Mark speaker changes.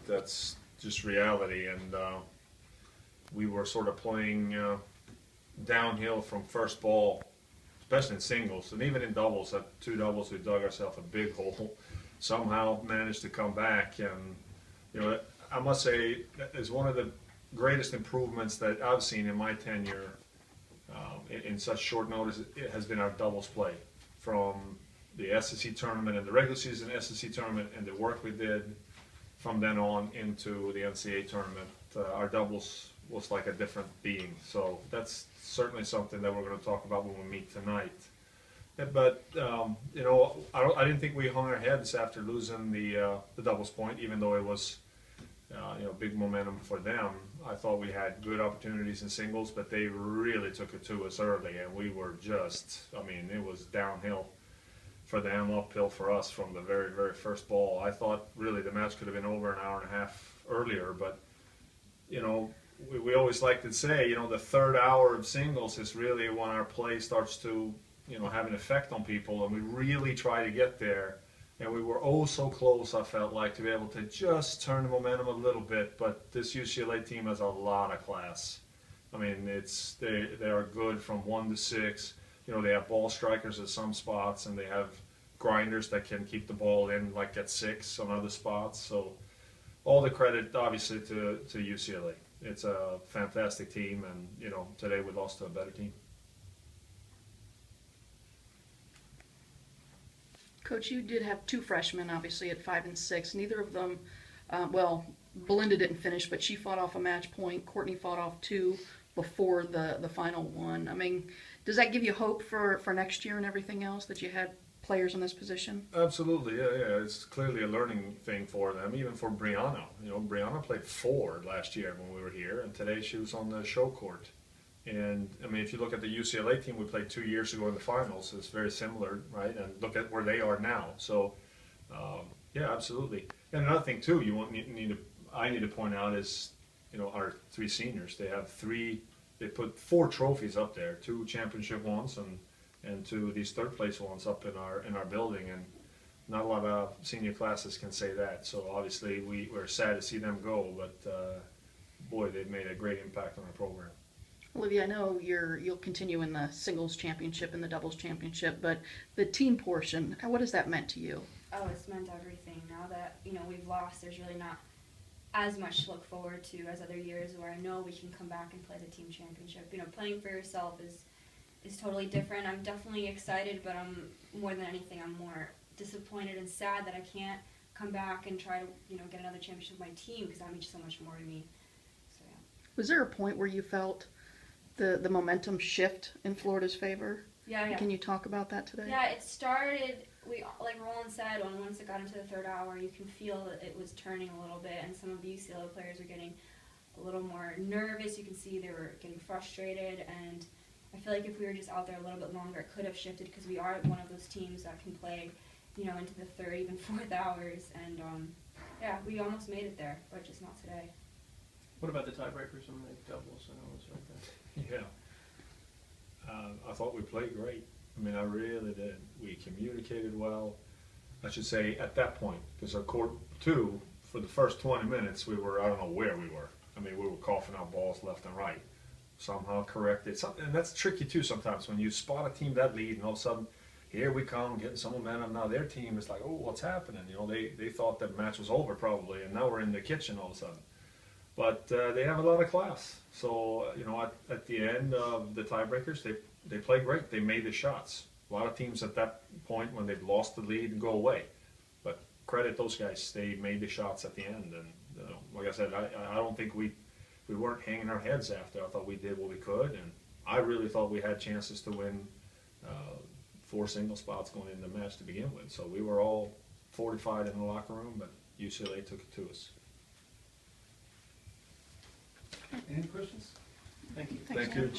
Speaker 1: That's just reality, and we were sort of playing downhill from first ball, especially in singles, and even in doubles. At 2 doubles, we dug ourselves a big hole. Somehow managed to come back, and you know, I must say that is one of the greatest improvements that I've seen in my tenure in such short notice. It has been our doubles play from the SEC tournament and the regular season SEC tournament, and the work we did from then on into the NCAA tournament. Our doubles was like a different being. So that's certainly something that we're going to talk about when we meet tonight. But you know, I didn't think we hung our heads after losing the doubles point, even though it was you know, big momentum for them. I thought we had good opportunities in singles, but they really took it to us early, and we were just, I mean, it was downhill for them, uphill for us from the very, very first ball. I thought really the match could have been over an hour and a half earlier, but you know, we always like to say, you know, the third hour of singles is really when our play starts to, you know, have an effect on people, and we really try to get there. And we were oh so close, I felt like, to be able to just turn the momentum a little bit. But this UCLA team has a lot of class. I mean, they are good from 1 to 6. You know, they have ball strikers at some spots, and they have grinders that can keep the ball in like at 6 on other spots. So all the credit, obviously, to UCLA. It's a fantastic team, and you know, today we lost to a better team.
Speaker 2: Coach, you did have 2 freshmen, obviously, at 5 and 6. Neither of them, well, Belinda didn't finish, but she fought off a match point. Courtney fought off 2 before the final one. I mean, does that give you hope for next year and everything else, that you had players in this position?
Speaker 1: Absolutely, yeah. It's clearly a learning thing for them, even for Brianna. You know, Brianna played 4 last year when we were here, and today she was on the show court. And I mean, if you look at the UCLA team we played 2 years ago in the finals, it's very similar, right? And look at where they are now. So, yeah, absolutely. And another thing too, I need to point out is, you know, our 3 seniors. They have 3. They put 4 trophies up there, 2 championship ones and 2 of these third place ones up in our building. And not a lot of senior classes can say that. So obviously we're sad to see them go, but boy, they've made a great impact on our program.
Speaker 2: Olivia, I know you'll continue in the singles championship and the doubles championship, but the team portion, what has that meant to you?
Speaker 3: Oh, it's meant everything. Now that, you know, we've lost, there's really not as much to look forward to as other years where I know we can come back and play the team championship. You know, playing for yourself is totally different. I'm definitely excited, but more than anything, I'm more disappointed and sad that I can't come back and try to, you know, get another championship with my team, because that means so much more to me. So, yeah.
Speaker 2: Was there a point where you felt the momentum shift in Florida's favor?
Speaker 3: Yeah.
Speaker 2: Can you talk about that today?
Speaker 3: Yeah, it started, like Roland said, once it got into the third hour, you can feel that it was turning a little bit, and some of the UCLA players were getting a little more nervous. You can see they were getting frustrated, and I feel like if we were just out there a little bit longer, it could have shifted, because we are one of those teams that can play, you know, into the third, even fourth hours, and yeah, we almost made it there, but just not today.
Speaker 4: What about the tiebreakers on the doubles? I know it was right there.
Speaker 1: Yeah. I thought we played great. I mean, I really did. We communicated well. I should say at that point, because our court 2, for the first 20 minutes, we were, I don't know where we were. I mean, we were coughing out balls left and right. Somehow corrected. And that's tricky too sometimes when you spot a team that lead, and all of a sudden, here we come, getting some momentum. Now their team is like, oh, what's happening? You know, they thought that match was over probably, and now we're in the kitchen all of a sudden. But they have a lot of class. So, you know, at the end of the tiebreakers, they played great. They made the shots. A lot of teams at that point, when they've lost the lead, and go away. But credit those guys. They made the shots at the end. And, you know, like I said, I don't think we weren't hanging our heads after. I thought we did what we could. And I really thought we had chances to win 4 single spots going into the match to begin with. So we were all fortified in the locker room, but UCLA took it to us.
Speaker 4: Any questions? Thank you.
Speaker 2: Thanks,
Speaker 1: Thank you.